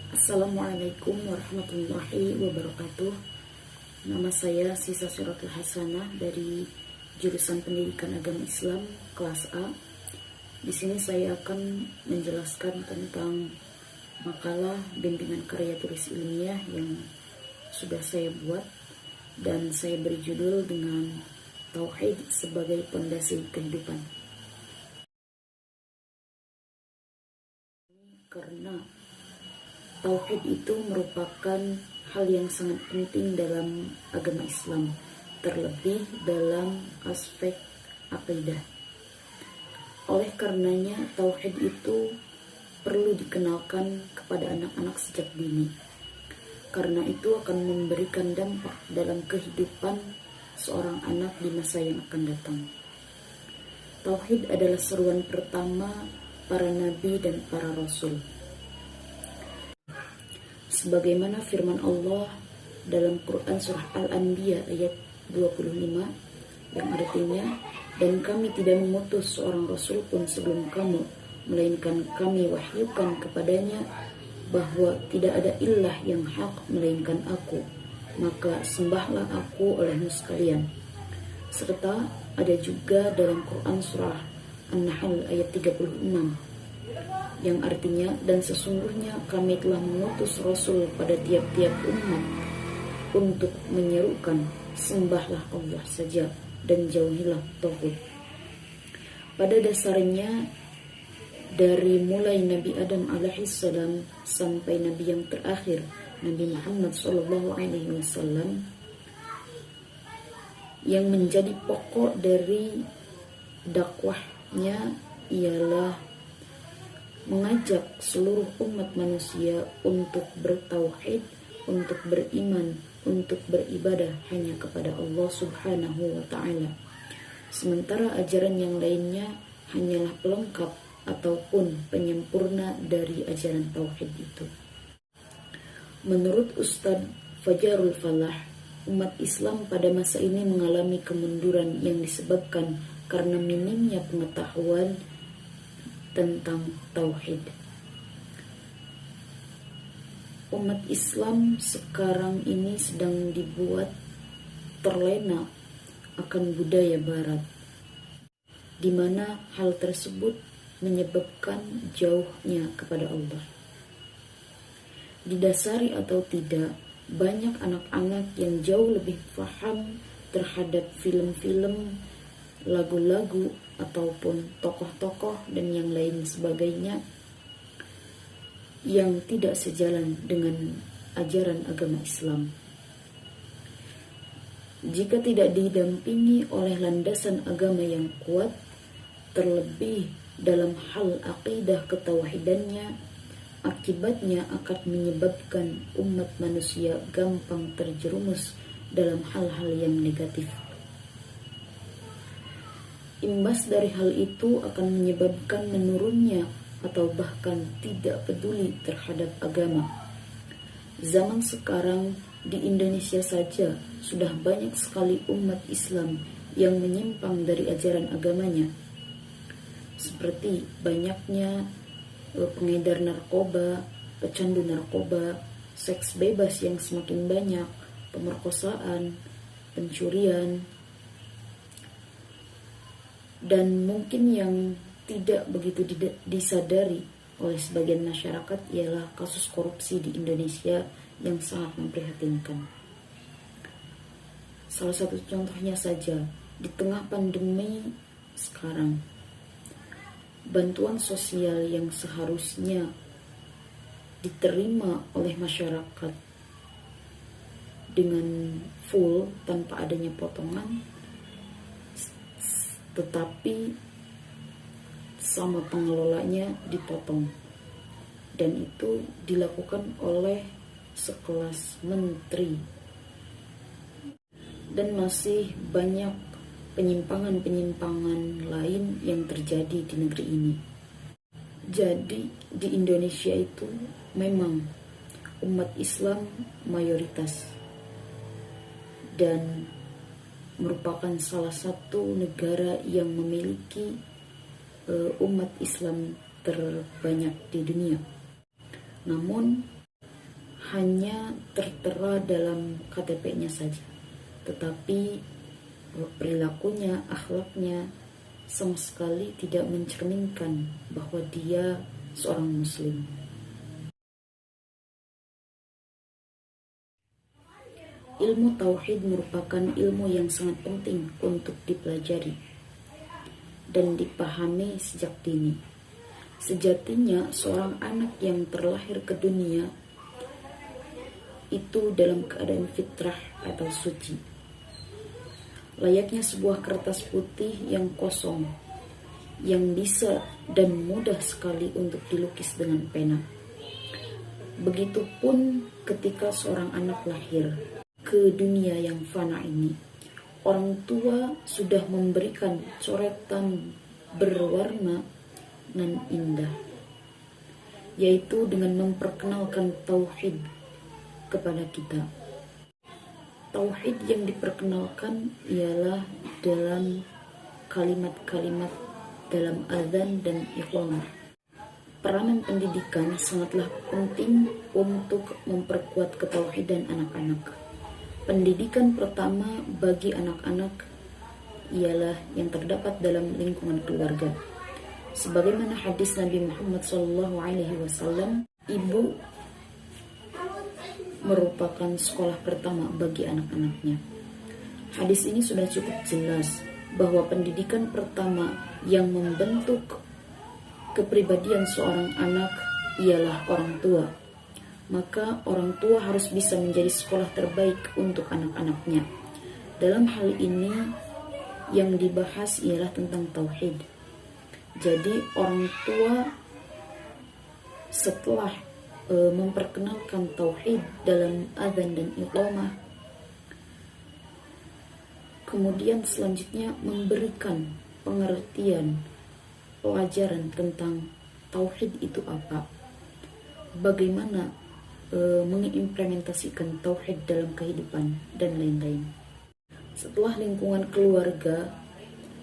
Assalamualaikum warahmatullahi wabarakatuh. Nama saya Sisa Suratul Hasanah dari jurusan Pendidikan Agama Islam kelas A. Di sini saya akan menjelaskan tentang makalah bimbingan karya tulis ilmiah yang sudah saya buat dan saya beri judul dengan Tauhid sebagai pondasi kehidupan. Karena Tauhid itu merupakan hal yang sangat penting dalam agama Islam, terlebih dalam aspek akidah. Oleh karenanya, Tauhid itu perlu dikenalkan kepada anak-anak sejak dini, karena itu akan memberikan dampak dalam kehidupan seorang anak di masa yang akan datang. Tauhid adalah seruan pertama para nabi dan para rasul. Sebagaimana firman Allah dalam Quran surah Al-Anbiya ayat 25 yang artinya, dan kami tidak memutus seorang rasul pun sebelum kamu, melainkan kami wahyukan kepadanya bahwa tidak ada ilah yang hak melainkan aku, maka sembahlah aku olehmu sekalian. Serta ada juga dalam Quran surah An-Nahl ayat 36 yang artinya, dan sesungguhnya kami telah mengutus Rasul pada tiap-tiap umat untuk menyerukan sembahlah Allah saja dan jauhilah tauhid. Pada dasarnya, dari mulai Nabi Adam alaihissalam sampai Nabi yang terakhir Nabi Muhammad SAW, yang menjadi pokok dari dakwahnya ialah mengajak seluruh umat manusia untuk bertauhid, untuk beriman, untuk beribadah hanya kepada Allah Subhanahu wa Ta'ala. Sementara ajaran yang lainnya hanyalah pelengkap ataupun penyempurna dari ajaran tauhid itu. Menurut Ustadz Fajarul Falah, umat Islam pada masa ini mengalami kemunduran yang disebabkan karena minimnya pengetahuan tentang tauhid. Umat Islam sekarang ini sedang dibuat terlena akan budaya barat, di mana hal tersebut menyebabkan jauhnya kepada Allah. Didasari atau tidak, banyak anak-anak yang jauh lebih paham terhadap film-film, lagu-lagu, ataupun tokoh-tokoh dan yang lain sebagainya yang tidak sejalan dengan ajaran agama Islam. Jika tidak didampingi oleh landasan agama yang kuat, terlebih dalam hal akidah ketauhidannya, akibatnya akan menyebabkan umat manusia gampang terjerumus dalam hal-hal yang negatif. Imbas dari hal itu akan menyebabkan menurunnya atau bahkan tidak peduli terhadap agama. Zaman sekarang di Indonesia saja sudah banyak sekali umat Islam yang menyimpang dari ajaran agamanya, seperti banyaknya pengedar narkoba, pecandu narkoba, seks bebas yang semakin banyak, pemerkosaan, pencurian, dan mungkin yang tidak begitu disadari oleh sebagian masyarakat ialah kasus korupsi di Indonesia yang sangat memprihatinkan. Salah satu contohnya saja, di tengah pandemi sekarang, bantuan sosial yang seharusnya diterima oleh masyarakat dengan full tanpa adanya potongan, tetapi sama pengelolanya dipotong, dan itu dilakukan oleh sekelas menteri. Dan masih banyak penyimpangan-penyimpangan lain yang terjadi di negeri ini. Jadi di Indonesia itu memang umat Islam mayoritas dan merupakan salah satu negara yang memiliki umat Islam terbanyak di dunia. Namun hanya tertera dalam KTP-nya saja, tetapi perilakunya, akhlaknya sama sekali tidak mencerminkan bahwa dia seorang muslim. Ilmu tauhid merupakan ilmu yang sangat penting untuk dipelajari dan dipahami sejak dini. Sejatinya seorang anak yang terlahir ke dunia itu dalam keadaan fitrah atau suci, layaknya sebuah kertas putih yang kosong, yang bisa dan mudah sekali untuk dilukis dengan pena. Begitupun ketika seorang anak lahir ke dunia yang fana ini, orang tua sudah memberikan coretan berwarna dan indah, yaitu dengan memperkenalkan tauhid kepada kita. Tauhid yang diperkenalkan ialah dalam kalimat-kalimat dalam azan dan iqamah. Peranan pendidikan sangatlah penting untuk memperkuat ketauhidan anak-anak. Pendidikan pertama bagi anak-anak ialah yang terdapat dalam lingkungan keluarga. Sebagaimana hadis Nabi Muhammad SAW, ibu merupakan sekolah pertama bagi anak-anaknya. Hadis ini sudah cukup jelas bahwa pendidikan pertama yang membentuk kepribadian seorang anak ialah orang tua. Maka orang tua harus bisa menjadi sekolah terbaik untuk anak-anaknya. Dalam hal ini yang dibahas ialah tentang tauhid. Jadi orang tua setelah memperkenalkan tauhid dalam azan dan iqamah, kemudian selanjutnya memberikan pengertian, pelajaran tentang tauhid itu apa, bagaimana mengimplementasikan tauhid dalam kehidupan, dan lain-lain. Setelah lingkungan keluarga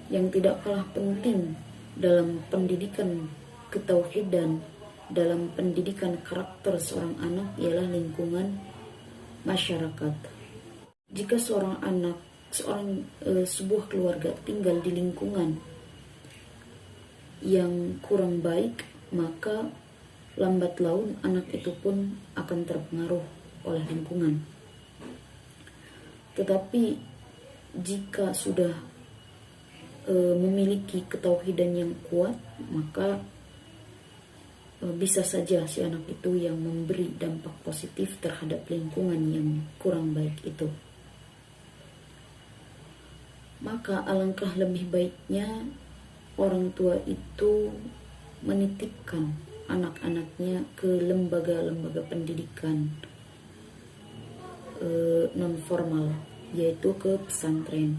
yang tidak kalah penting dalam pendidikan ketauhidan, dalam pendidikan karakter seorang anak ialah lingkungan masyarakat. Jika sebuah keluarga tinggal di lingkungan yang kurang baik, maka lambat laun anak itu pun akan terpengaruh oleh lingkungan. Tetapi jika sudah memiliki ketauhidan yang kuat, maka bisa saja si anak itu yang memberi dampak positif terhadap lingkungan yang kurang baik itu. Maka alangkah lebih baiknya orang tua itu menitipkan anak-anaknya ke lembaga-lembaga pendidikan non formal, yaitu ke pesantren,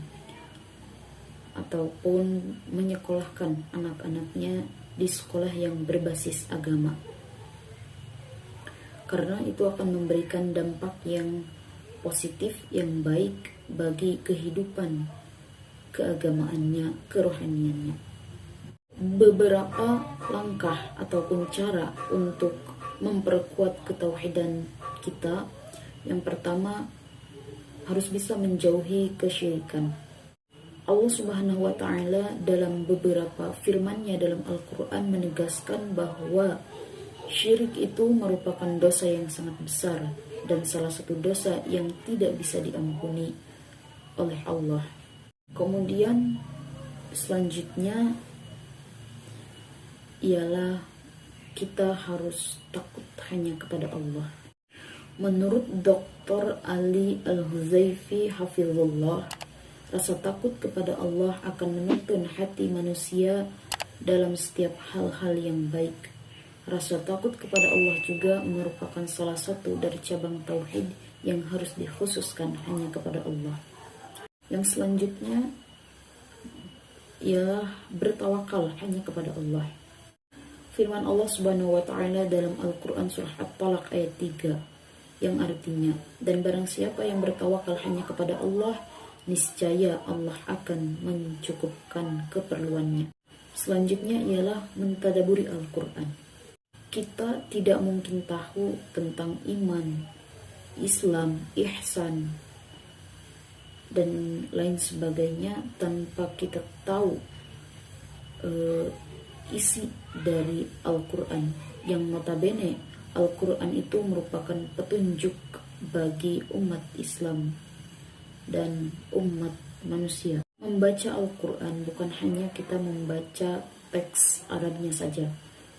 ataupun menyekolahkan anak-anaknya di sekolah yang berbasis agama, karena itu akan memberikan dampak yang positif, yang baik bagi kehidupan keagamaannya, kerohaniannya. Beberapa langkah ataupun cara untuk memperkuat ketauhidan kita. Yang pertama, harus bisa menjauhi kesyirikan. Allah Subhanahu wa Ta'ala dalam beberapa firman-Nya dalam Al-Quran menegaskan bahwa syirik itu merupakan dosa yang sangat besar dan salah satu dosa yang tidak bisa diampuni oleh Allah. Kemudian selanjutnya ialah kita harus takut hanya kepada Allah. Menurut Dr. Ali Al-Huzaifi hafizullah, rasa takut kepada Allah akan menuntun hati manusia dalam setiap hal-hal yang baik. Rasa takut kepada Allah juga merupakan salah satu dari cabang tauhid yang harus dikhususkan hanya kepada Allah. Yang selanjutnya ialah bertawakal hanya kepada Allah. Firman Allah Subhanahu wa Ta'ala dalam Al-Quran surah At-Talaq ayat 3 yang artinya, dan barang siapa yang bertawakal hanya kepada Allah, niscaya Allah akan mencukupkan keperluannya. Selanjutnya ialah mentadaburi Al-Quran. kita tidak mungkin tahu tentang iman, Islam, ihsan, dan lain sebagainya tanpa kita tahu isi dari Al-Quran, yang notabene Al-Quran itu merupakan petunjuk bagi umat Islam dan umat manusia. Membaca Al-Quran bukan hanya kita membaca teks Arabnya saja,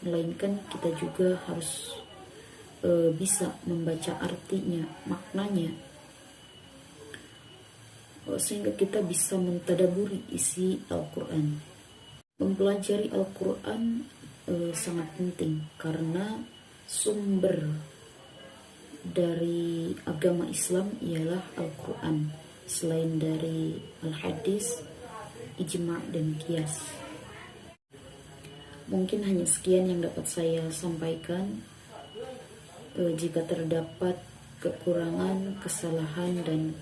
melainkan kita juga harus bisa membaca artinya, maknanya, sehingga kita bisa mentadaburi isi Al-Quran. Mempelajari Al-Quran sangat penting karena sumber dari agama Islam ialah Al-Quran, selain dari Al-Hadis, Ijma' dan Qiyas. Mungkin hanya sekian yang dapat saya sampaikan. Jika terdapat kekurangan, kesalahan, dan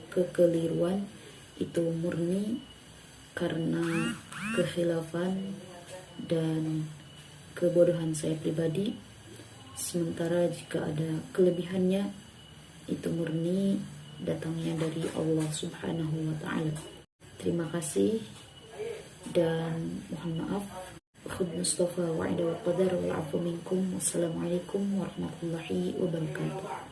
kekeliruan, itu murni karena kekhilafan dan kebodohan saya pribadi. Sementara jika ada kelebihannya, itu murni datangnya dari Allah Subhanahu wa Ta'ala. Terima kasih dan mohon maaf. Khud Mustafa wa'ida wa qadar wal afu minkum. Wassalamualaikum warahmatullahi wabarakatuh.